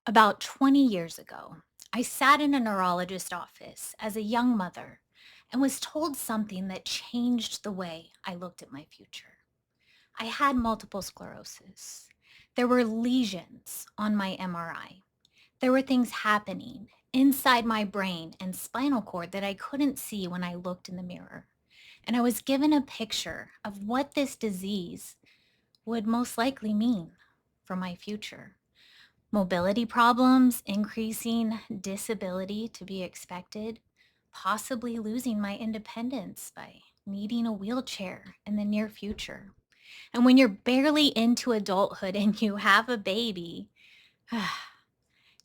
About 20 years ago, I sat in a neurologist office as a young mother and was told something that changed the way I looked at my future. I had multiple sclerosis. There were lesions on my MRI. There were things happening inside my brain and spinal cord that I couldn't see when I looked in the mirror. And I was given a picture of what this disease would most likely mean for my future. Mobility problems, increasing disability to be expected, possibly losing my independence by needing a wheelchair in the near future. And when you're barely into adulthood and you have a baby,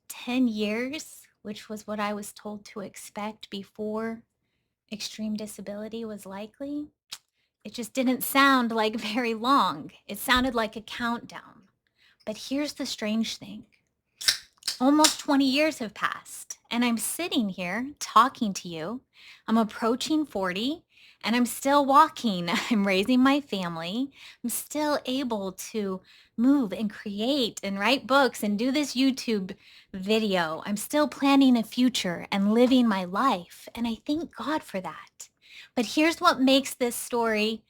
10 years, which was what I was told to expect before extreme disability was likely, it just didn't sound like very long. It sounded like a countdown. But here's the strange thing. Almost 20 years have passed, and I'm sitting here talking to you. I'm approaching 40, and I'm still walking. I'm raising my family. I'm still able to move and create and write books and do this YouTube video. I'm still planning a future and living my life, and I thank God for that. But here's what makes this story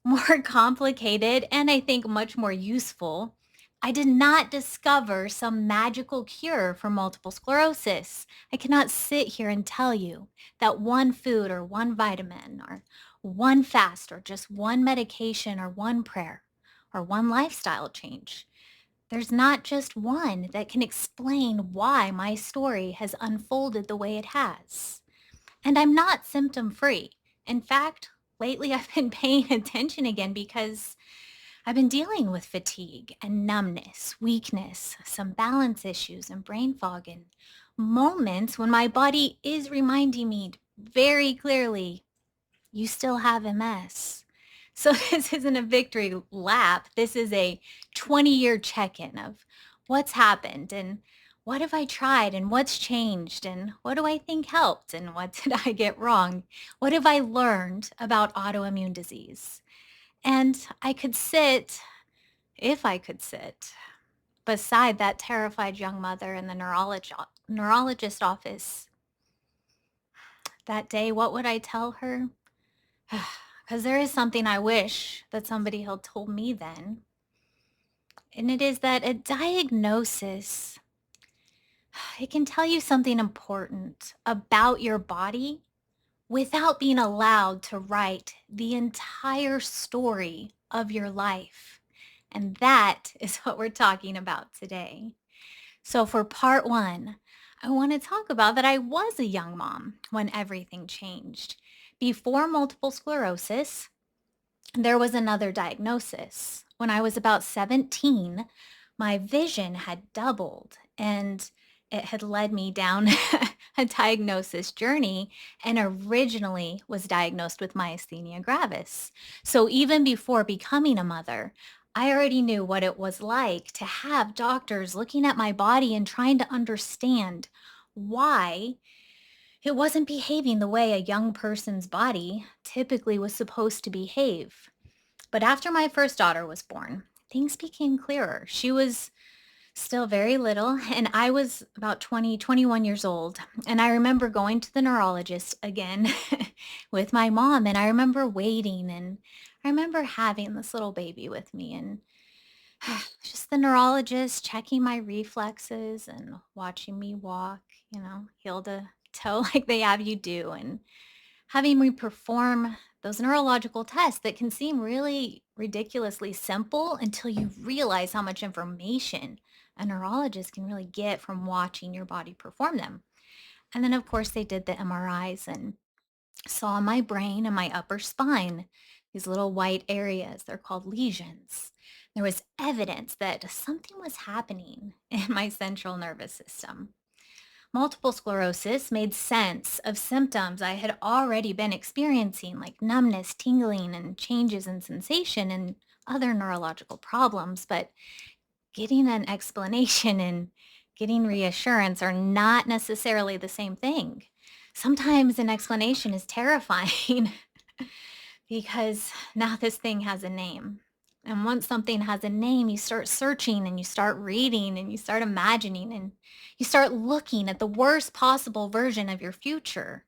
more complicated and I think much more useful. I did not discover some magical cure for multiple sclerosis. I cannot sit here and tell you that one food or one vitamin or one fast or just one medication or one prayer or one lifestyle change. There's not just one that can explain why my story has unfolded the way it has. And I'm not symptom free. In fact, lately I've been paying attention again because I've been dealing with fatigue and numbness, weakness, some balance issues and brain fog, and moments when my body is reminding me very clearly, you still have MS. So this isn't a victory lap. This is a 20-year check-in of what's happened and what have I tried and what's changed and what do I think helped and what did I get wrong? What have I learned about autoimmune disease? And I could sit, if I could sit, beside that terrified young mother in the neurologist office that day. What would I tell her? Because there is something I wish that somebody had told me then. And it is that a diagnosis, it can tell you something important about your body without being allowed to write the entire story of your life. And that is what we're talking about today. So for part one, I want to talk about that I was a young mom when everything changed. Before multiple sclerosis, there was another diagnosis. When I was about 17, my vision had doubled and it had led me down a diagnosis journey and originally was diagnosed with myasthenia gravis. So even before becoming a mother, I already knew what it was like to have doctors looking at my body and trying to understand why it wasn't behaving the way a young person's body typically was supposed to behave. But after my first daughter was born, things became clearer. She was still very little, and I was about 20, 21 years old. And I remember going to the neurologist again with my mom, and I remember waiting, and I remember having this little baby with me, and just the neurologist checking my reflexes and watching me walk, heel to toe like they have you do, and having me perform those neurological tests that can seem really ridiculously simple until you realize how much information a neurologist can really get from watching your body perform them. And then, of course, they did the MRIs and saw my brain and my upper spine, these little white areas. They're called lesions. There was evidence that something was happening in my central nervous system. Multiple sclerosis made sense of symptoms I had already been experiencing, like numbness, tingling, and changes in sensation and other neurological problems. But getting an explanation and getting reassurance are not necessarily the same thing. Sometimes an explanation is terrifying because now this thing has a name. And once something has a name, you start searching and you start reading and you start imagining and you start looking at the worst possible version of your future.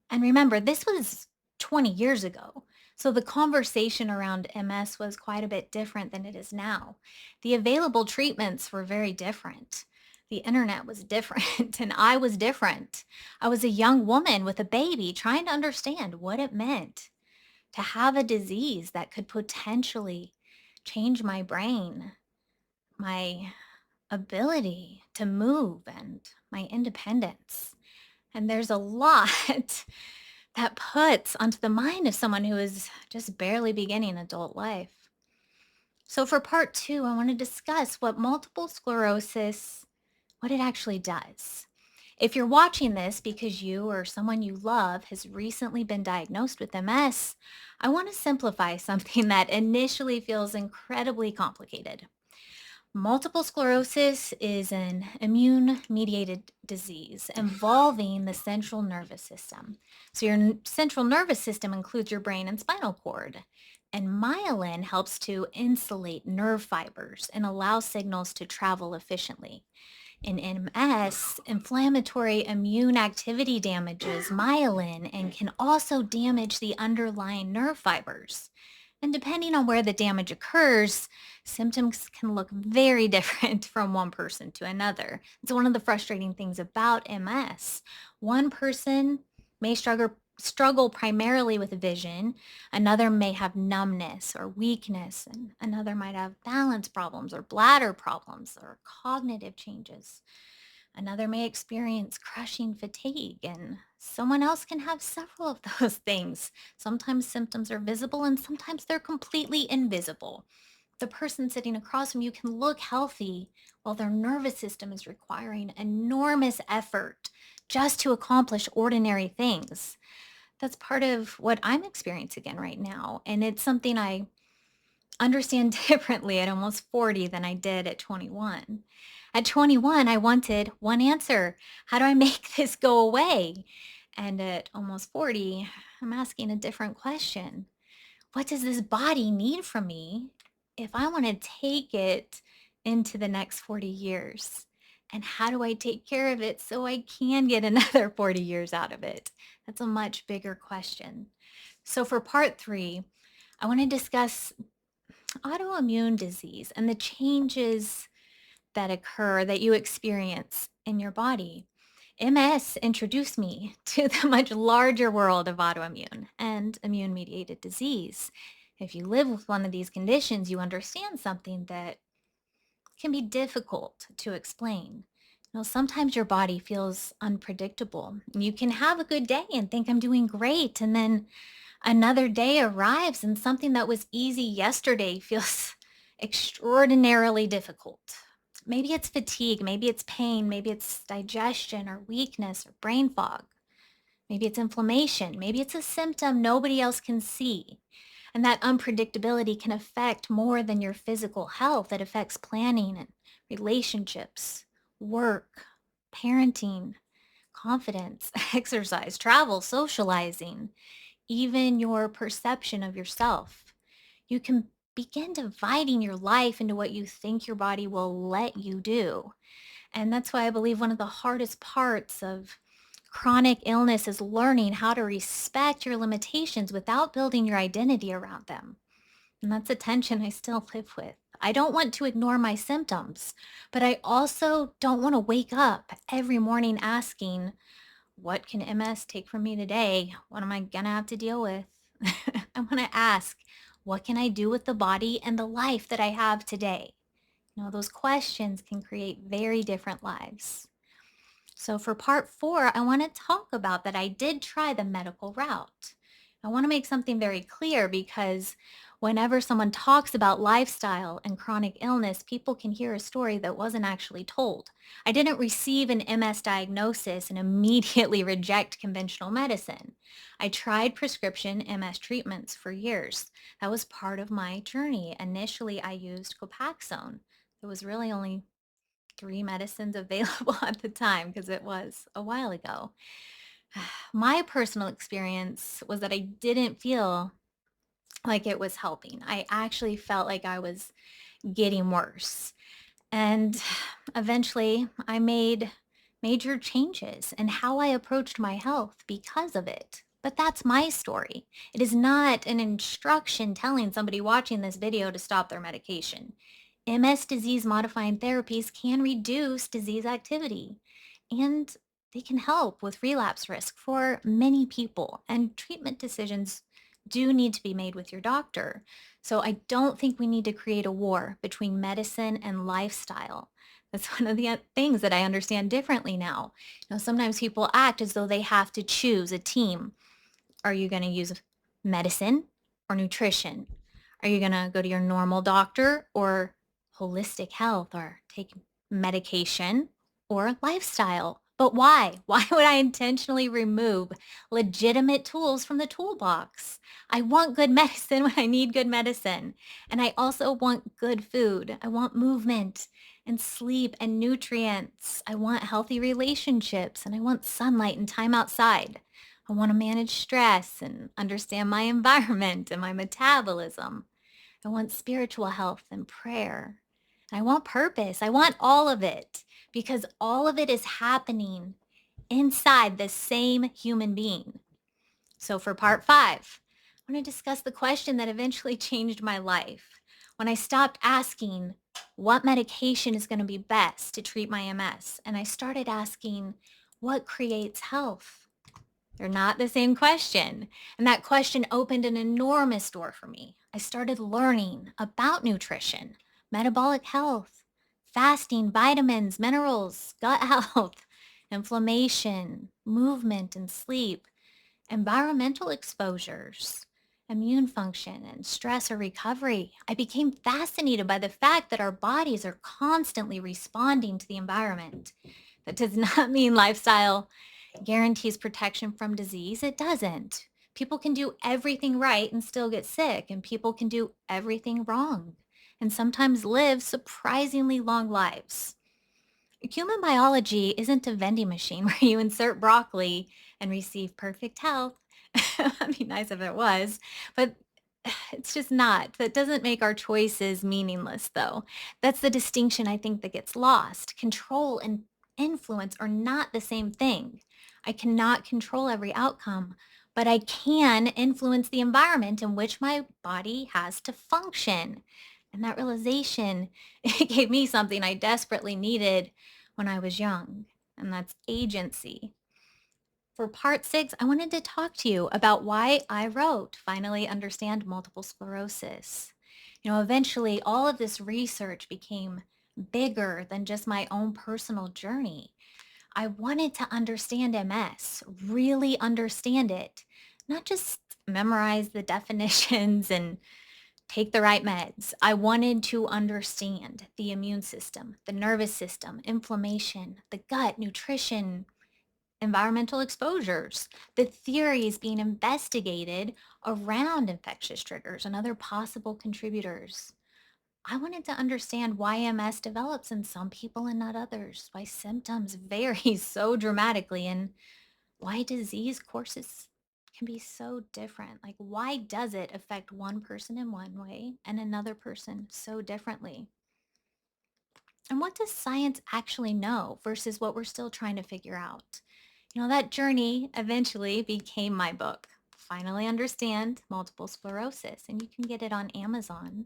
And remember, this was 20 years ago. So the conversation around MS was quite a bit different than it is now. The available treatments were very different. The internet was different and I was different. I was a young woman with a baby trying to understand what it meant to have a disease that could potentially change my brain, my ability to move, and my independence. And there's a lot that puts onto the mind of someone who is just barely beginning adult life. So for part two, I want to discuss what multiple sclerosis, what it actually does. If you're watching this because you or someone you love has recently been diagnosed with MS, I want to simplify something that initially feels incredibly complicated. Multiple sclerosis is an immune mediated disease involving the central nervous system. So, your central nervous system includes your brain and spinal cord. And myelin helps to insulate nerve fibers and allow signals to travel efficiently. In MS, inflammatory immune activity damages myelin and can also damage the underlying nerve fibers. And depending on where the damage occurs, symptoms can look very different from one person to another. It's one of the frustrating things about MS. One person may struggle primarily with vision, another may have numbness or weakness, and another might have balance problems or bladder problems or cognitive changes. Another may experience crushing fatigue, and someone else can have several of those things. Sometimes symptoms are visible and sometimes they're completely invisible. The person sitting across from you can look healthy while their nervous system is requiring enormous effort just to accomplish ordinary things. That's part of what I'm experiencing again right now. And it's something I understand differently at almost 40 than I did at 21. At 21, I wanted one answer. How do I make this go away? And at almost 40, I'm asking a different question. What does this body need from me if I want to take it into the next 40 years? And how do I take care of it so I can get another 40 years out of it? That's a much bigger question. So for part three, I want to discuss autoimmune disease and the changes that occur that you experience in your body. MS introduced me to the much larger world of autoimmune and immune mediated disease. If you live with one of these conditions, you understand something that can be difficult to explain. Sometimes your body feels unpredictable. You can have a good day and think I'm doing great, and then another day arrives and something that was easy yesterday feels extraordinarily difficult. Maybe it's fatigue, maybe it's pain, maybe it's digestion or weakness or brain fog. Maybe it's inflammation, maybe it's a symptom nobody else can see. And that unpredictability can affect more than your physical health. It affects planning and relationships, work, parenting, confidence, exercise, travel, socializing, even your perception of yourself. You can begin dividing your life into what you think your body will let you do. And that's why I believe one of the hardest parts of chronic illness is learning how to respect your limitations without building your identity around them. And that's a tension I still live with. I don't want to ignore my symptoms, but I also don't want to wake up every morning asking, what can MS take from me today? What am I going to have to deal with? I want to ask, what can I do with the body and the life that I have today? Those questions can create very different lives. So for part four, I want to talk about that I did try the medical route. I want to make something very clear because whenever someone talks about lifestyle and chronic illness, people can hear a story that wasn't actually told. I didn't receive an MS diagnosis and immediately reject conventional medicine. I tried prescription MS treatments for years. That was part of my journey. Initially, I used Copaxone. There was really only three medicines available at the time because it was a while ago. My personal experience was that I didn't feel like it was helping. I actually felt like I was getting worse. And eventually, I made major changes in how I approached my health because of it. But that's my story. It is not an instruction telling somebody watching this video to stop their medication. MS disease modifying therapies can reduce disease activity and they can help with relapse risk for many people. And treatment decisions do need to be made with your doctor. So I don't think we need to create a war between medicine and lifestyle. That's one of the things that I understand differently now. Sometimes people act as though they have to choose a team. Are you going to use medicine or nutrition? Are you going to go to your normal doctor or holistic health or take medication or lifestyle? But why? Why would I intentionally remove legitimate tools from the toolbox? I want good medicine when I need good medicine. And I also want good food. I want movement and sleep and nutrients. I want healthy relationships and I want sunlight and time outside. I want to manage stress and understand my environment and my metabolism. I want spiritual health and prayer. I want purpose. I want all of it because all of it is happening inside the same human being. So, for part 5, I want to discuss the question that eventually changed my life. When I stopped asking what medication is going to be best to treat my MS, and I started asking what creates health. They're not the same question. And that question opened an enormous door for me. I started learning about nutrition, metabolic health, fasting, vitamins, minerals, gut health, inflammation, movement and sleep, environmental exposures, immune function, and stress or recovery. I became fascinated by the fact that our bodies are constantly responding to the environment. That does not mean lifestyle guarantees protection from disease. It doesn't. People can do everything right and still get sick, and people can do everything wrong and sometimes live surprisingly long lives. Human biology isn't a vending machine where you insert broccoli and receive perfect health. That'd be nice if it was, but it's just not. That doesn't make our choices meaningless, though. That's the distinction I think that gets lost. Control and influence are not the same thing. I cannot control every outcome, but I can influence the environment in which my body has to function. And that realization, it gave me something I desperately needed when I was young, and that's agency. For part 6, I wanted to talk to you about why I wrote Finally Understand Multiple Sclerosis. Eventually all of this research became bigger than just my own personal journey. I wanted to understand MS, really understand it, not just memorize the definitions and take the right meds. I wanted to understand the immune system, the nervous system, inflammation, the gut, nutrition, environmental exposures, the theories being investigated around infectious triggers and other possible contributors. I wanted to understand why MS develops in some people and not others, why symptoms vary so dramatically, and why disease courses can be so different. Like, why does it affect one person in one way and another person so differently? And what does science actually know versus what we're still trying to figure out? That journey eventually became my book, Finally Understand Multiple Sclerosis, and you can get it on Amazon.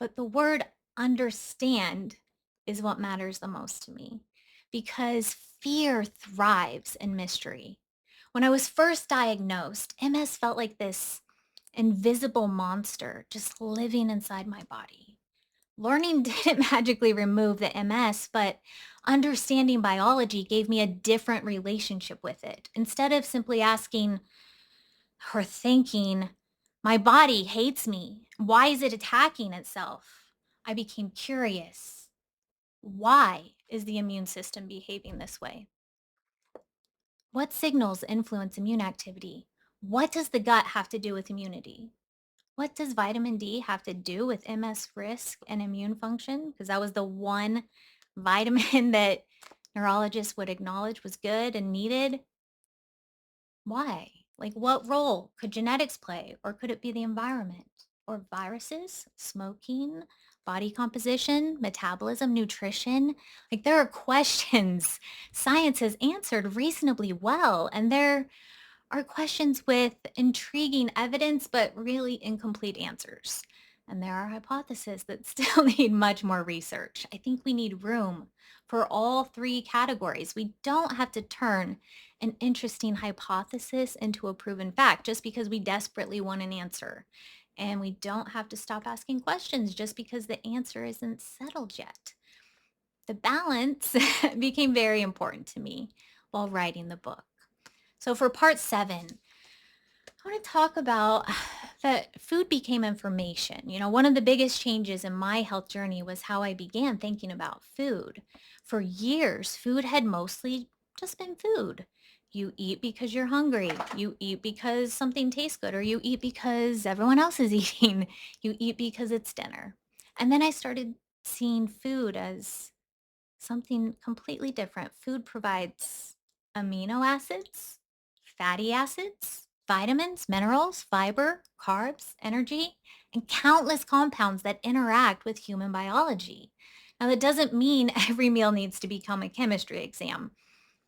But the word understand is what matters the most to me because fear thrives in mystery. When I was first diagnosed, MS felt like this invisible monster just living inside my body. Learning didn't magically remove the MS, but understanding biology gave me a different relationship with it. Instead of simply asking or thinking, my body hates me. Why is it attacking itself? I became curious. Why is the immune system behaving this way? What signals influence immune activity? What does the gut have to do with immunity? What does vitamin D have to do with MS risk and immune function? Because that was the one vitamin that neurologists would acknowledge was good and needed. Why? Like, what role could genetics play, or could it be the environment? Or viruses, smoking, body composition, metabolism, nutrition? Like, there are questions science has answered reasonably well, and there are questions with intriguing evidence, but really incomplete answers. And there are hypotheses that still need much more research. I think we need room for all three categories. We don't have to turn an interesting hypothesis into a proven fact just because we desperately want an answer. And we don't have to stop asking questions just because the answer isn't settled yet. The balance became very important to me while writing the book. So for part 7, I want to talk about that food became information. One of the biggest changes in my health journey was how I began thinking about food. For years, food had mostly just been food. You eat because you're hungry. You eat because something tastes good, or you eat because everyone else is eating. You eat because it's dinner. And then I started seeing food as something completely different. Food provides amino acids, fatty acids, vitamins, minerals, fiber, carbs, energy, and countless compounds that interact with human biology. Now, that doesn't mean every meal needs to become a chemistry exam.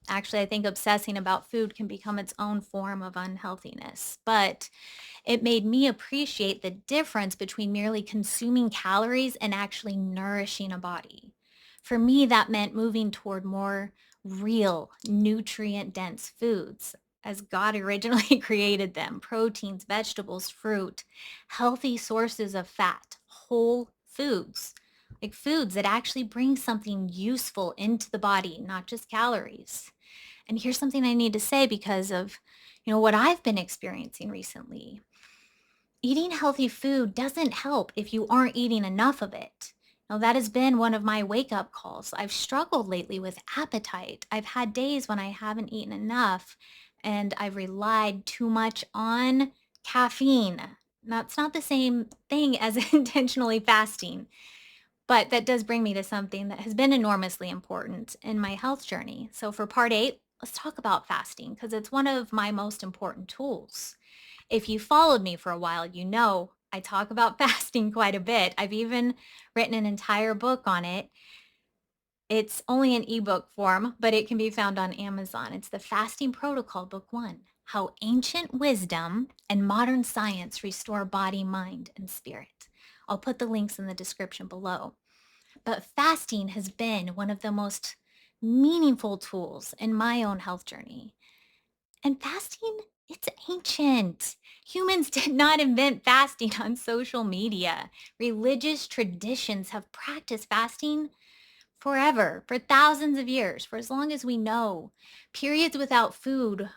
Actually, I think obsessing about food can become its own form of unhealthiness. But it made me appreciate the difference between merely consuming calories and actually nourishing a body. For me, that meant moving toward more real, nutrient dense foods as God originally created them: proteins, vegetables, fruit, healthy sources of fat, whole foods, like foods that actually bring something useful into the body, not just calories. And here's something I need to say because of what I've been experiencing recently. Eating healthy food doesn't help if you aren't eating enough of it. Now, that has been one of my wake up calls. I've struggled lately with appetite. I've had days when I haven't eaten enough and I've relied too much on caffeine. Now, it's not the same thing as intentionally fasting, but that does bring me to something that has been enormously important in my health journey. So, for part 8, let's talk about fasting because it's one of my most important tools. If you followed me for a while, I talk about fasting quite a bit. I've even written an entire book on it. It's only in ebook form, but it can be found on Amazon. It's the Fasting Protocol, Book 1: How Ancient Wisdom and Modern Science Restore Body, Mind, and Spirit. I'll put the links in the description below. But fasting has been one of the most meaningful tools in my own health journey. And fasting, it's ancient. Humans did not invent fasting on social media. Religious traditions have practiced fasting forever, for thousands of years, for as long as we know. Periods without food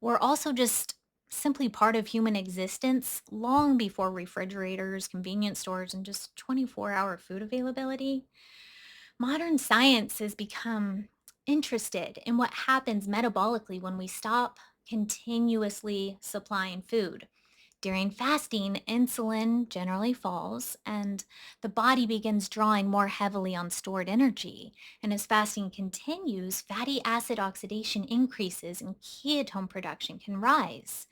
were also just simply part of human existence long before refrigerators, convenience stores, and just 24-hour food availability. Modern science has become interested in what happens metabolically when we stop continuously supplying food. During fasting, insulin generally falls and the body begins drawing more heavily on stored energy. And as fasting continues, fatty acid oxidation increases and ketone production can rise.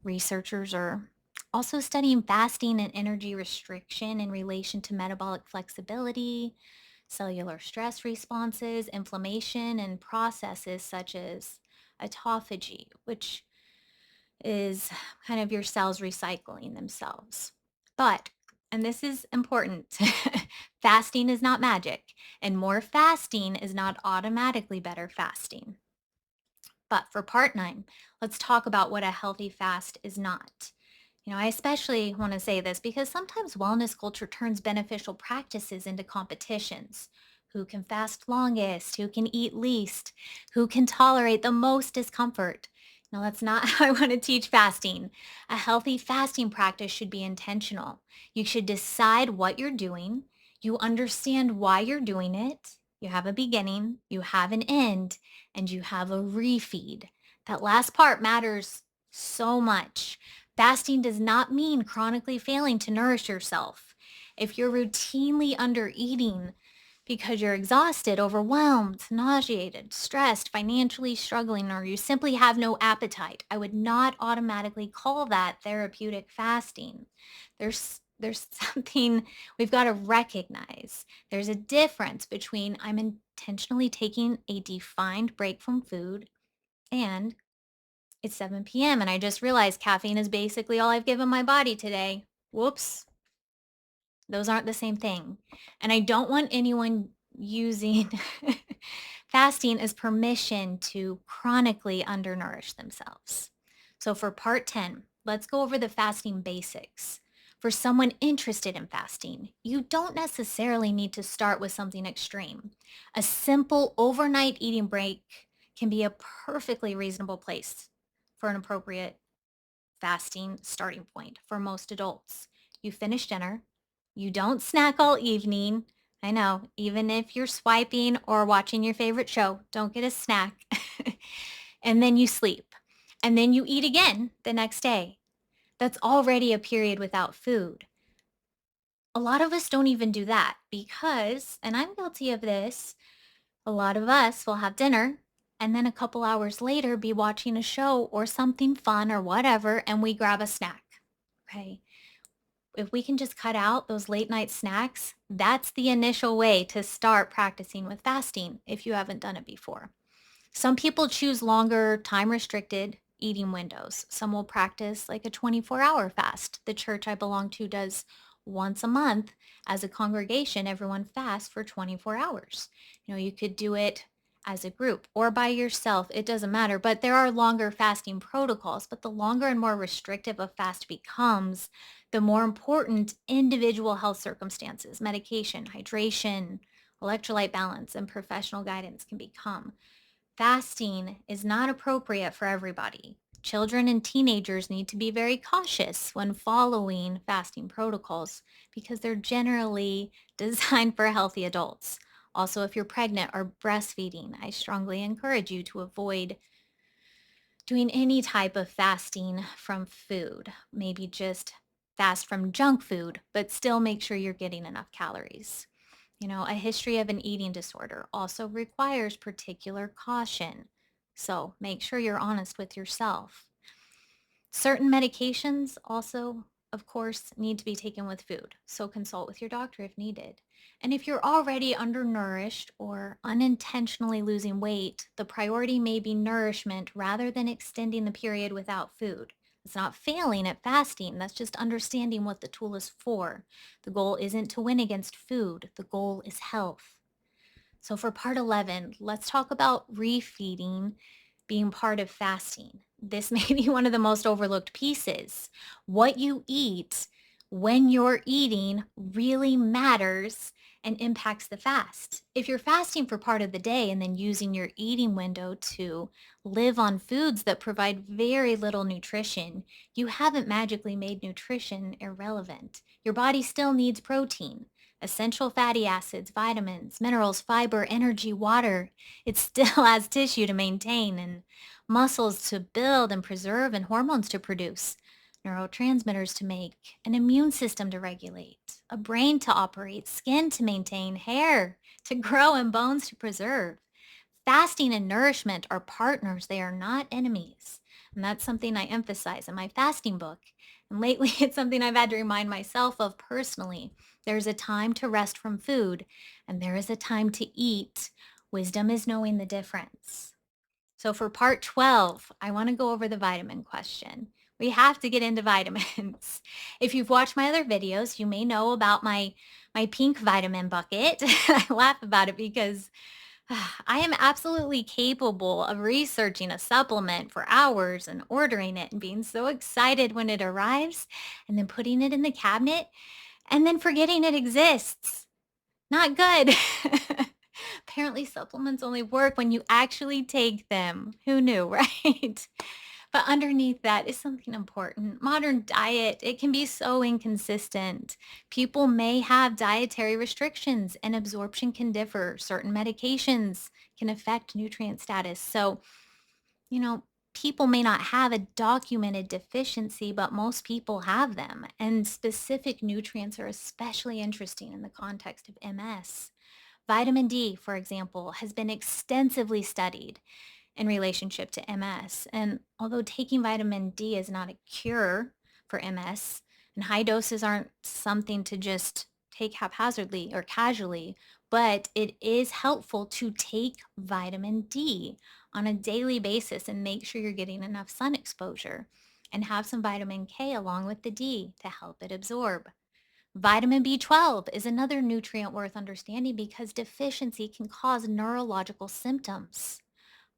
Researchers are also studying fasting and energy restriction in relation to metabolic flexibility, cellular stress responses, inflammation, and processes such as autophagy, which is kind of your cells recycling themselves. But, and this is important, fasting is not magic, and more fasting is not automatically better fasting. But for part 9, let's talk about what a healthy fast is not. I especially want to say this because sometimes wellness culture turns beneficial practices into competitions. Who can fast longest? Who can eat least? Who can tolerate the most discomfort? No, that's not how I want to teach fasting. A healthy fasting practice should be intentional. You should decide what you're doing. You understand why you're doing it. You have a beginning, you have an end, and you have a refeed. That last part matters so much. Fasting does not mean chronically failing to nourish yourself. If you're routinely under eating because you're exhausted, overwhelmed, nauseated, stressed, financially struggling, or you simply have no appetite, I would not automatically call that therapeutic fasting. There's something we've got to recognize. There's a difference between I'm intentionally taking a defined break from food and it's 7 p.m. and I just realized caffeine is basically all I've given my body today. Whoops. Those aren't the same thing. And I don't want anyone using fasting as permission to chronically undernourish themselves. So for part 10, let's go over the fasting basics. For someone interested in fasting, you don't necessarily need to start with something extreme. A simple overnight eating break can be a perfectly reasonable place for an appropriate fasting starting point for most adults. You finish dinner, you don't snack all evening. I know, even if you're swiping or watching your favorite show, don't get a snack. And then you sleep. And then you eat again the next day. That's already a period without food. A lot of us don't even do that because, and I'm guilty of this, a lot of us will have dinner and then a couple hours later be watching a show or something fun or whatever, and we grab a snack. Okay. If we can just cut out those late night snacks, that's the initial way to start practicing with fasting if you haven't done it before. Some people choose longer, time restricted eating windows. Some will practice like a 24-hour fast. The church I belong to does once a month as a congregation, everyone fasts for 24 hours. You could do it as a group or by yourself. It doesn't matter, but there are longer fasting protocols. But the longer and more restrictive a fast becomes, the more important individual health circumstances, medication, hydration, electrolyte balance, and professional guidance can become. Fasting is not appropriate for everybody. Children and teenagers need to be very cautious when following fasting protocols because they're generally designed for healthy adults. Also, if you're pregnant or breastfeeding, I strongly encourage you to avoid doing any type of fasting from food. Maybe just fast from junk food, but still make sure you're getting enough calories. A history of an eating disorder also requires particular caution. So make sure you're honest with yourself. Certain medications also, of course, need to be taken with food. So consult with your doctor if needed. And if you're already undernourished or unintentionally losing weight, the priority may be nourishment rather than extending the period without food. It's not failing at fasting. That's just understanding what the tool is for. The goal isn't to win against food. The goal is health. So for part 11, let's talk about refeeding being part of fasting. This may be one of the most overlooked pieces. What you eat when you're eating really matters and impacts the fast. If you're fasting for part of the day and then using your eating window to live on foods that provide very little nutrition, you haven't magically made nutrition irrelevant. Your body still needs protein, essential fatty acids, vitamins, minerals, fiber, energy, water. It still has tissue to maintain and muscles to build and preserve and hormones to produce, neurotransmitters to make, an immune system to regulate, a brain to operate, skin to maintain, hair to grow, and bones to preserve. Fasting and nourishment are partners. They are not enemies. And that's something I emphasize in my fasting book. And lately, it's something I've had to remind myself of personally. There's a time to rest from food, and there is a time to eat. Wisdom is knowing the difference. So for part 12, I want to go over the vitamin question. We have to get into vitamins. If you've watched my other videos, you may know about my pink vitamin bucket. I laugh about it because I am absolutely capable of researching a supplement for hours and ordering it and being so excited when it arrives and then putting it in the cabinet and then forgetting it exists. Not good. Apparently supplements only work when you actually take them. Who knew, right? But underneath that is something important. Modern diet, it can be so inconsistent. People may have dietary restrictions and absorption can differ. Certain medications can affect nutrient status. So, you know, people may not have a documented deficiency, but most people have them. And specific nutrients are especially interesting in the context of MS. Vitamin D, for example, has been extensively studied in relationship to MS. And although taking vitamin D is not a cure for MS, and high doses aren't something to just take haphazardly or casually, but it is helpful to take vitamin D on a daily basis and make sure you're getting enough sun exposure and have some vitamin K along with the D to help it absorb. Vitamin B12 is another nutrient worth understanding because deficiency can cause neurological symptoms.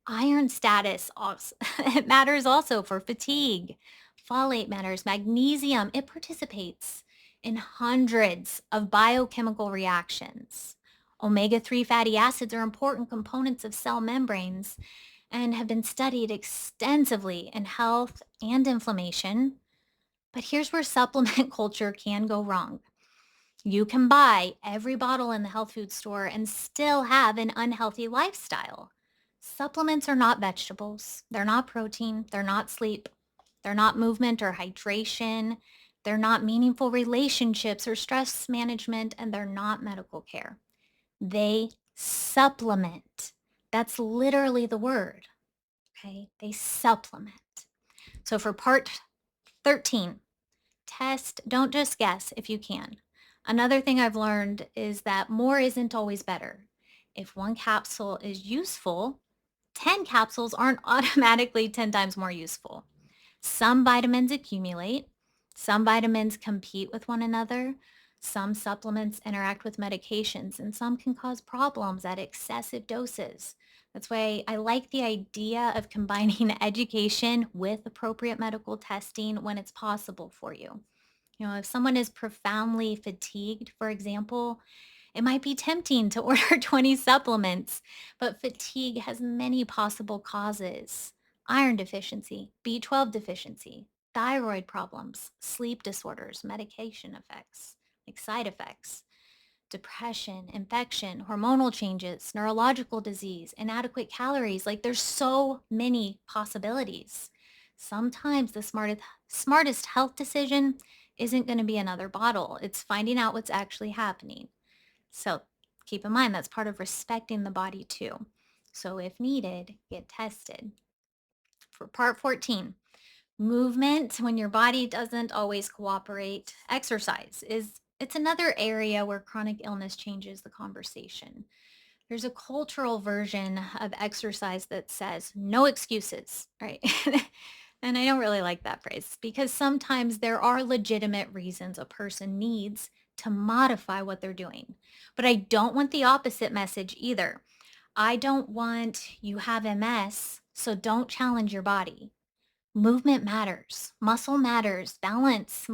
Iron status also, it matters also for fatigue. Folate matters. Magnesium, it participates in hundreds of biochemical reactions. Omega-3 fatty acids are important components of cell membranes and have been studied extensively in health and inflammation. But here's where supplement culture can go wrong. You can buy every bottle in the health food store and still have an unhealthy lifestyle. Supplements are not vegetables. They're not protein. They're not sleep. They're not movement or hydration. They're not meaningful relationships or stress management, and they're not medical care. They supplement. That's literally the word. Okay. They supplement. So for part 13, test, don't just guess if you can. Another thing I've learned is that more isn't always better. If one capsule is useful, 10 capsules aren't automatically 10 times more useful. Some vitamins accumulate, some vitamins compete with one another, some supplements interact with medications, and some can cause problems at excessive doses. That's why I like the idea of combining education with appropriate medical testing when it's possible for you. If someone is profoundly fatigued, for example, it might be tempting to order 20 supplements, but fatigue has many possible causes: iron deficiency, B12 deficiency, thyroid problems, sleep disorders, medication effects, like side effects, depression, infection, hormonal changes, neurological disease, inadequate calories. Like there's so many possibilities. Sometimes the smartest health decision isn't going to be another bottle. It's finding out what's actually happening. So keep in mind that's part of respecting the body too. So if needed, get tested. For part 14, movement when your body doesn't always cooperate. Exercise is it's another area where chronic illness changes the conversation. There's a cultural version of exercise that says no excuses, right? And I don't really like that phrase because sometimes there are legitimate reasons a person needs to modify what they're doing. But I don't want the opposite message either. I don't want you have MS, so don't challenge your body. Movement matters. Muscle matters. Balance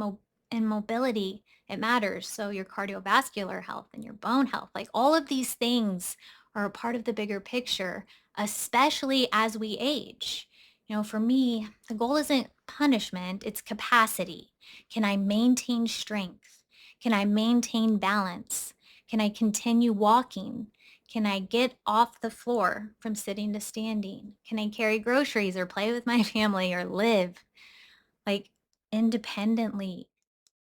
and mobility, it matters. So your cardiovascular health and your bone health, like all of these things are a part of the bigger picture, especially as we age. For me, the goal isn't punishment, it's capacity. Can I maintain strength? Can I maintain balance? Can I continue walking? Can I get off the floor from sitting to standing? Can I carry groceries or play with my family or live like independently,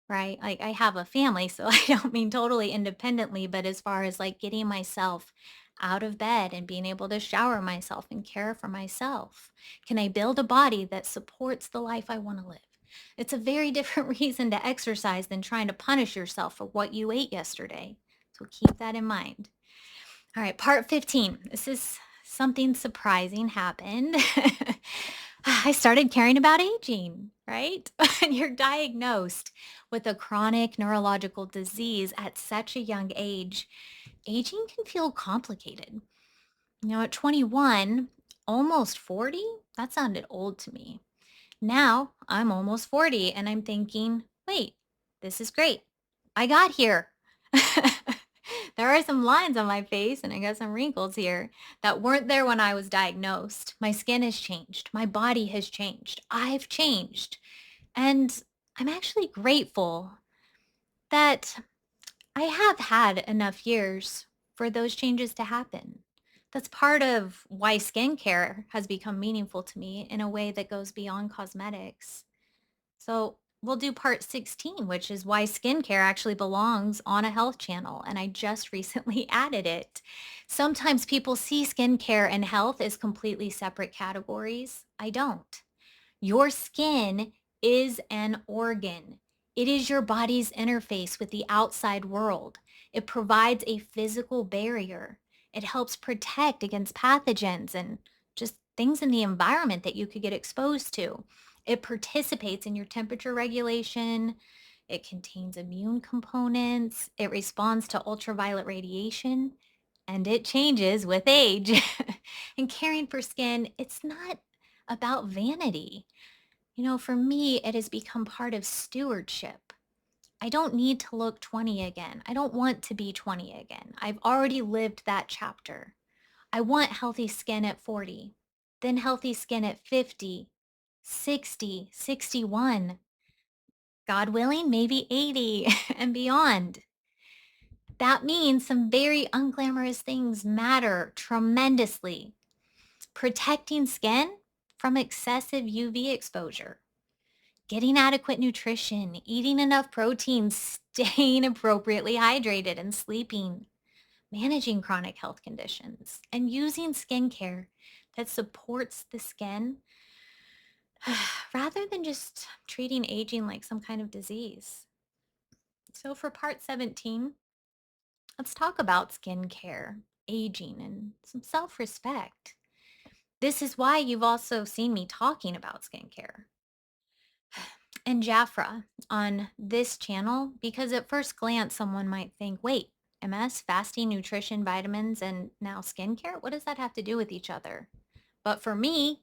right? Like I have a family, so I don't mean totally independently, but as far as like getting myself out of bed and being able to shower myself and care for myself. Can I build a body that supports the life I want to live? It's a very different reason to exercise than trying to punish yourself for what you ate yesterday. So keep that in mind. All right, part 15. This is something surprising happened. I started caring about aging, right? When you're diagnosed with a chronic neurological disease at such a young age, aging can feel complicated. At 21, almost 40, that sounded old to me. Now I'm almost 40 and I'm thinking, wait, this is great. I got here. There are some lines on my face and I got some wrinkles here that weren't there when I was diagnosed. My skin has changed. My body has changed. I've changed. And I'm actually grateful that I have had enough years for those changes to happen. That's part of why skincare has become meaningful to me in a way that goes beyond cosmetics. So We'll do part 16, which is why skincare actually belongs on a health channel. And I just recently added it. Sometimes people see skincare and health as completely separate categories. I don't. Your skin is an organ. It is your body's interface with the outside world. It provides a physical barrier. It helps protect against pathogens and just things in the environment that you could get exposed to. It participates in your temperature regulation. It contains immune components. It responds to ultraviolet radiation and it changes with age. And caring for skin, it's not about vanity. For me, it has become part of stewardship. I don't need to look 20 again. I don't want to be 20 again. I've already lived that chapter. I want healthy skin at 40, then healthy skin at 50, 60, 61, God willing, maybe 80 and beyond. That means some very unglamorous things matter tremendously. Protecting skin from excessive UV exposure, getting adequate nutrition, eating enough protein, staying appropriately hydrated, and sleeping, managing chronic health conditions, and using skincare that supports the skin rather than just treating aging like some kind of disease. So, for part 17, let's talk about skincare, aging, and some self respect. This is why you've also seen me talking about skincare and Jafra on this channel, because at first glance, someone might think, wait, MS, fasting, nutrition, vitamins, and now skincare? What does that have to do with each other? But for me,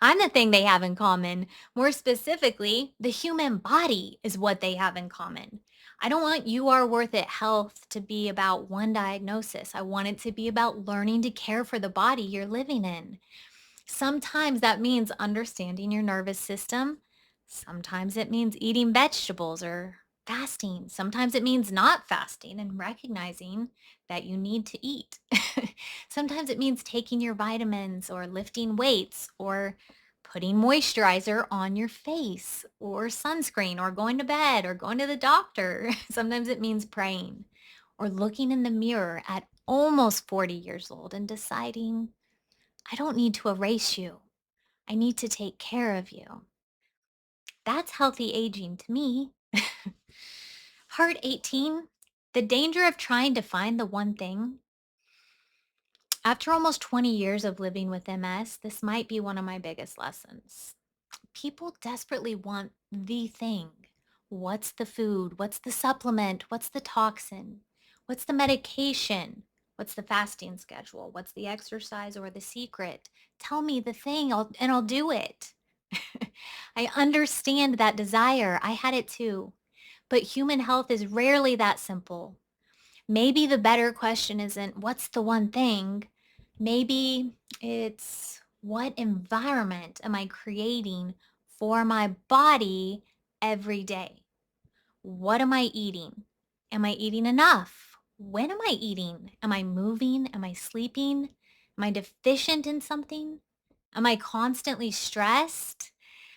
I'm the thing they have in common. More specifically, the human body is what they have in common. I don't want You Are Worth It Health to be about one diagnosis. I want it to be about learning to care for the body you're living in. Sometimes that means understanding your nervous system. Sometimes it means eating vegetables or fasting. Sometimes it means not fasting and recognizing that you need to eat. Sometimes it means taking your vitamins or lifting weights or putting moisturizer on your face or sunscreen or going to bed or going to the doctor. Sometimes it means praying or looking in the mirror at almost 40 years old and deciding I don't need to erase you. I need to take care of you. That's healthy aging to me. Heart 18, the danger of trying to find the one thing. After almost 20 years of living with MS, this might be one of my biggest lessons. People desperately want the thing. What's the food? What's the supplement? What's the toxin? What's the medication? What's the fasting schedule? What's the exercise or the secret? Tell me the thing and I'll do it. I understand that desire. I had it too. But human health is rarely that simple. Maybe the better question isn't what's the one thing? Maybe it's what environment am I creating for my body every day? What am I eating? Am I eating enough? When am I eating? Am I moving? Am I sleeping? Am I deficient in something? Am I constantly stressed?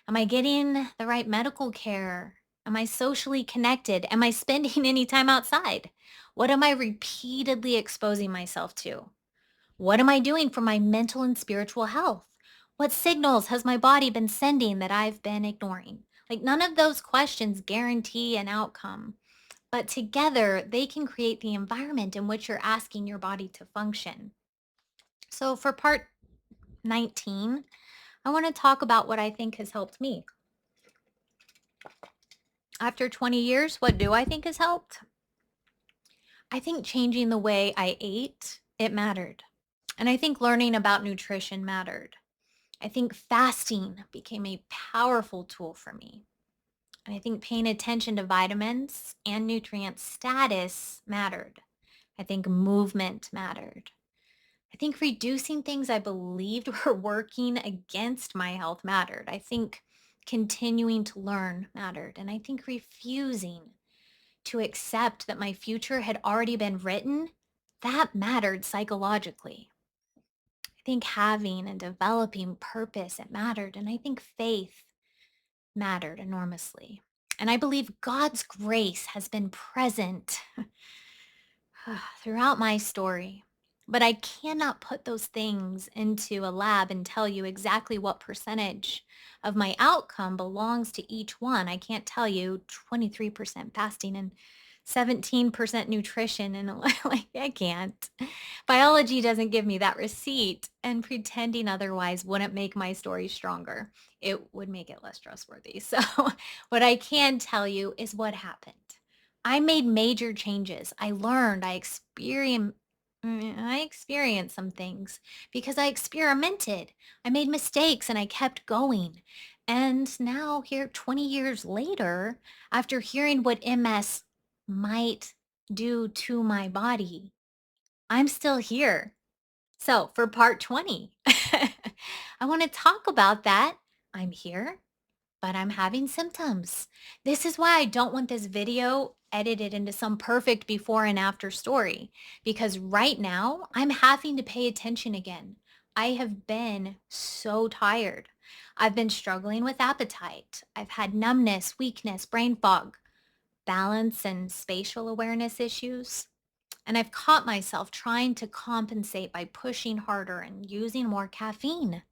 Am I getting the right medical care? Am I socially connected? Am I spending any time outside? What am I repeatedly exposing myself to? What am I doing for my mental and spiritual health? What signals has my body been sending that I've been ignoring? Like none of those questions guarantee an outcome, but together they can create the environment in which you're asking your body to function. So for part 19, I want to talk about what I think has helped me. After 20 years, what do I think has helped? I think changing the way I ate, it mattered. And I think learning about nutrition mattered. I think fasting became a powerful tool for me. And I think paying attention to vitamins and nutrient status mattered. I think movement mattered. I think reducing things I believed were working against my health mattered. I think continuing to learn mattered. And I think refusing to accept that my future had already been written, that mattered psychologically. I think having and developing purpose, it mattered. And I think faith mattered enormously. And I believe God's grace has been present throughout my story. But I cannot put those things into a lab and tell you exactly what percentage of my outcome belongs to each one. I can't tell you 23% fasting and 17% nutrition and like I can't. Biology doesn't give me that receipt, and pretending otherwise wouldn't make my story stronger. It would make it less trustworthy. So, what I can tell you is what happened. I made major changes. I learned, I experienced some things because I experimented. I made mistakes and I kept going. And now here 20 years later, after hearing what MS might do to my body, I'm still here. So, for part 20, I want to talk about that. I'm here, but I'm having symptoms. This is why I don't want this video edited into some perfect before and after story, because right now I'm having to pay attention again. I have been so tired. I've been struggling with appetite. I've had numbness, weakness, brain fog, balance and spatial awareness issues. And I've caught myself trying to compensate by pushing harder and using more caffeine.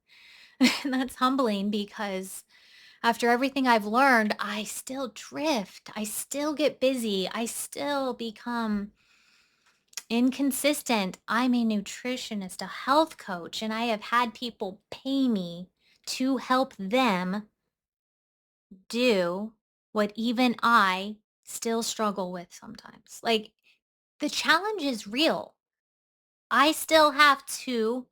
And that's humbling because after everything I've learned, I still drift. I still get busy. I still become inconsistent. I'm a nutritionist, a health coach, and I have had people pay me to help them do what even I still struggle with sometimes. Like the challenge is real. I still have to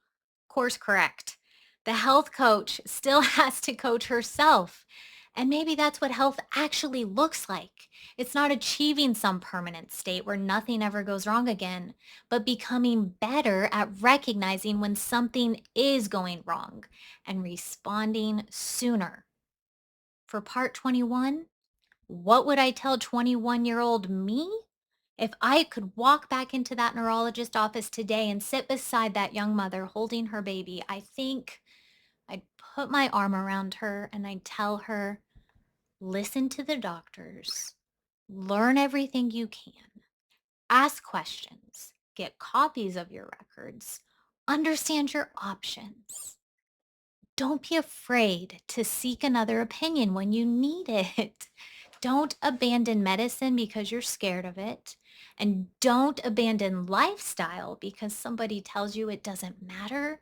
course correct. The health coach still has to coach herself. And maybe that's what health actually looks like. It's not achieving some permanent state where nothing ever goes wrong again, but becoming better at recognizing when something is going wrong and responding sooner. For part 21, what would I tell 21-year-old me? If I could walk back into that neurologist office today and sit beside that young mother holding her baby, I think I'd put my arm around her and I'd tell her, listen to the doctors, learn everything you can, ask questions, get copies of your records, understand your options. Don't be afraid to seek another opinion when you need it. Don't abandon medicine because you're scared of it. And don't abandon lifestyle because somebody tells you it doesn't matter.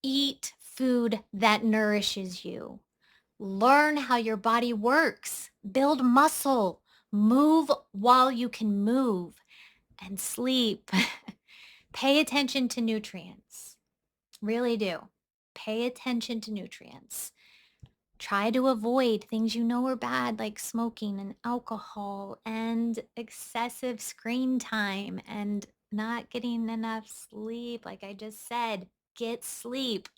Eat food that nourishes you. Learn how your body works. Build muscle. Move while you can move. And sleep. Pay attention to nutrients. Really do. Pay attention to nutrients. Try to avoid things you know are bad, like smoking and alcohol and excessive screen time and not getting enough sleep. Like I just said, get sleep.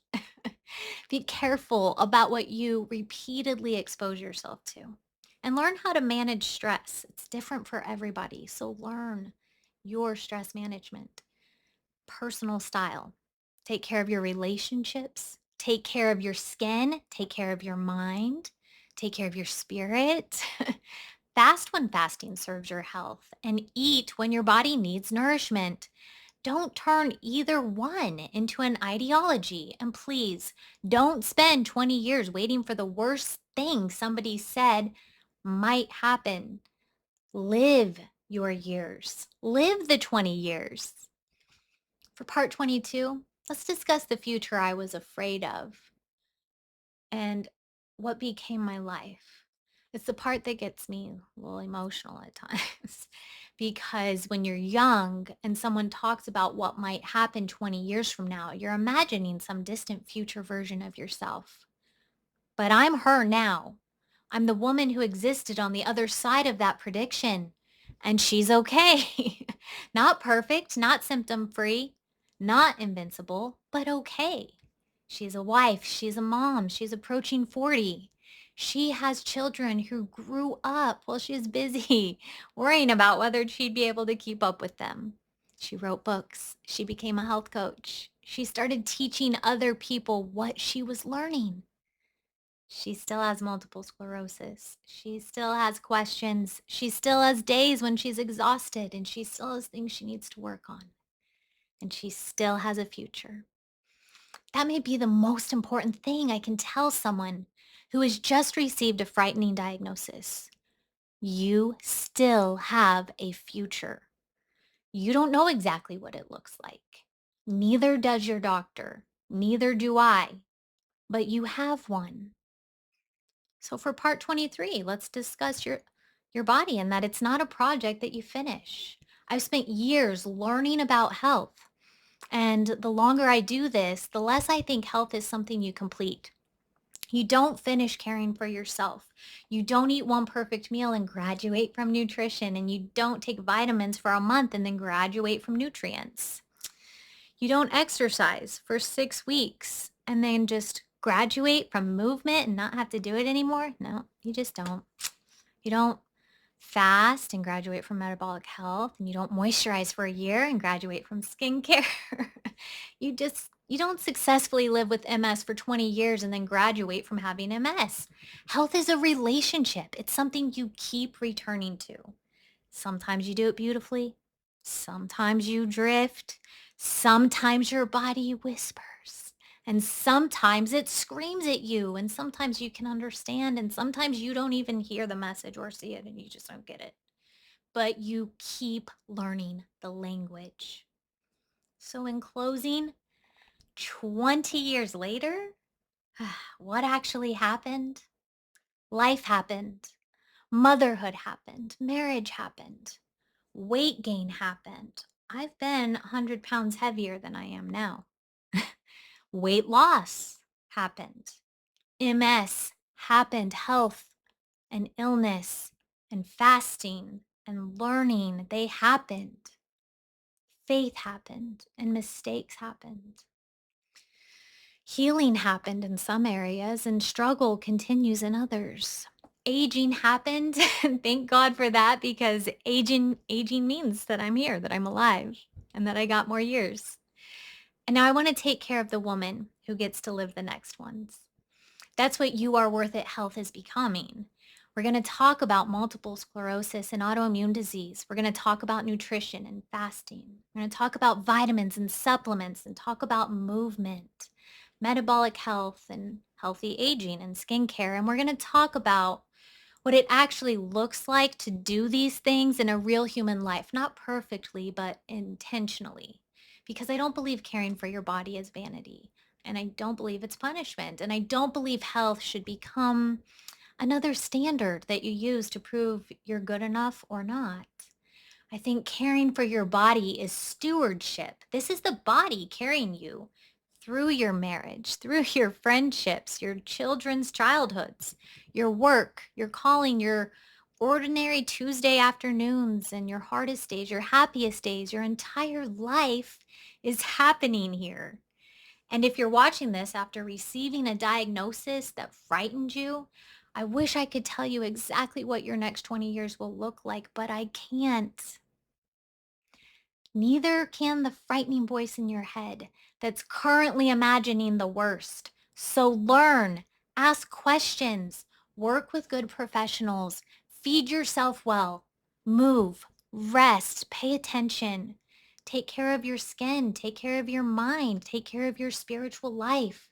Be careful about what you repeatedly expose yourself to and learn how to manage stress. It's different for everybody. So learn your stress management, personal style. Take care of your relationships, take care of your skin, take care of your mind, take care of your spirit. Fast when fasting serves your health and eat when your body needs nourishment. Don't turn either one into an ideology. And please don't spend 20 years waiting for the worst thing somebody said might happen. Live your years, live the 20 years. For part 22, let's discuss the future I was afraid of and what became my life. It's the part that gets me a little emotional at times because when you're young and someone talks about what might happen 20 years from now, you're imagining some distant future version of yourself. But I'm her now. I'm the woman who existed on the other side of that prediction. And she's okay. Not perfect, not symptom free, not invincible, but okay. She's a wife. She's a mom. She's approaching 40. She has children who grew up while she's busy worrying about whether she'd be able to keep up with them. She wrote books. She became a health coach. She started teaching other people what she was learning. She still has multiple sclerosis. She still has questions. She still has days when she's exhausted and she still has things she needs to work on. And she still has a future. That may be the most important thing I can tell someone who has just received a frightening diagnosis. You still have a future. You don't know exactly what it looks like. Neither does your doctor. Neither do I. But you have one. So for part 23, let's discuss your body and that it's not a project that you finish. I've spent years learning about health, and the longer I do this, the less I think health is something you complete. You don't finish caring for yourself. You don't eat one perfect meal and graduate from nutrition, and you don't take vitamins for a month and then graduate from nutrients. You don't exercise for 6 weeks and then just graduate from movement and not have to do it anymore. No, you just don't. You don't fast and graduate from metabolic health, and you don't moisturize for a year and graduate from skincare. You don't successfully live with MS for 20 years and then graduate from having MS. Health is a relationship. It's something you keep returning to. Sometimes you do it beautifully. Sometimes you drift. Sometimes your body whispers. And sometimes it screams at you. And sometimes you can understand. And sometimes you don't even hear the message or see it and you just don't get it. But you keep learning the language. So, in closing, 20 years later, what actually happened? Life happened. Motherhood happened. Marriage happened. Weight gain happened. I've been 100 pounds heavier than I am now. Weight loss happened. MS happened. Health and illness and fasting and learning, they happened. Faith happened and mistakes happened. Healing happened in some areas and struggle continues in others. Aging happened and thank God for that, because aging means that I'm here, that I'm alive, and that I got more years. And now I want to take care of the woman who gets to live the next ones. That's what You Are Worth It Health is becoming. We're going to talk about multiple sclerosis and autoimmune disease. We're going to talk about nutrition and fasting. We're going to talk about vitamins and supplements and talk about movement, metabolic health and healthy aging and skincare. And we're going to talk about what it actually looks like to do these things in a real human life, not perfectly, but intentionally. Because I don't believe caring for your body is vanity. And I don't believe it's punishment. And I don't believe health should become another standard that you use to prove you're good enough or not. I think caring for your body is stewardship. This is the body carrying you through your marriage, through your friendships, your children's childhoods, your work, your calling, your ordinary Tuesday afternoons and your hardest days, your happiest days, your entire life is happening here. And if you're watching this after receiving a diagnosis that frightened you, I wish I could tell you exactly what your next 20 years will look like, but I can't. Neither can the frightening voice in your head that's currently imagining the worst. So learn, ask questions, work with good professionals, feed yourself well, move, rest, pay attention, take care of your skin, take care of your mind, take care of your spiritual life.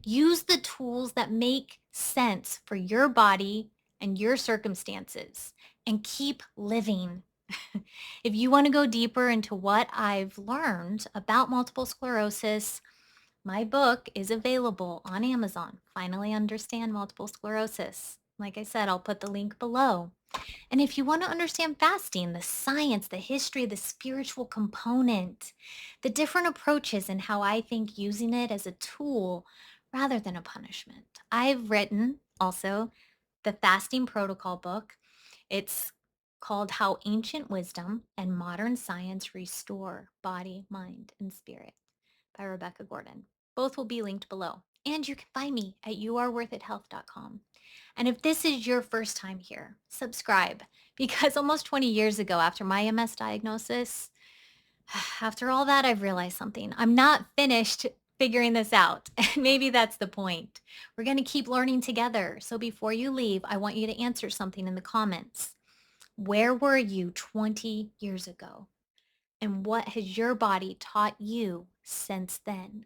Use the tools that make sense for your body and your circumstances and keep living. If you want to go deeper into what I've learned about multiple sclerosis, my book is available on Amazon. Finally Understand Multiple Sclerosis. Like I said, I'll put the link below. And if you want to understand fasting, the science, the history, the spiritual component, the different approaches, and how I think using it as a tool rather than a punishment, I've written also the fasting protocol book. It's called How Ancient Wisdom and Modern Science Restore Body, Mind, and Spirit by Rebecca Gordon. Both will be linked below. And you can find me at URworthitHealth.com. And if this is your first time here, subscribe, because almost 20 years ago after my MS diagnosis, after all that, I've realized something. I'm not finished figuring this out. And maybe that's the point. We're going to keep learning together. So before you leave, I want you to answer something in the comments. Where were you 20 years ago? And what has your body taught you since then?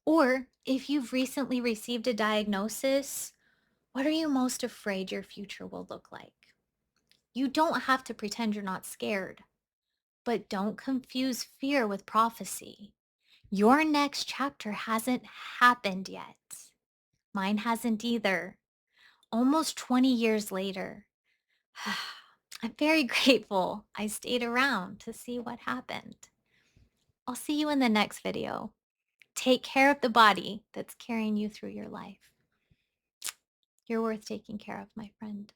Or if you've recently received a diagnosis, what are you most afraid your future will look like? You don't have to pretend you're not scared, but don't confuse fear with prophecy. Your next chapter hasn't happened yet. Mine hasn't either. Almost 20 years later, I'm very grateful I stayed around to see what happened. I'll see you in the next video. Take care of the body that's carrying you through your life. You're worth taking care of, my friend.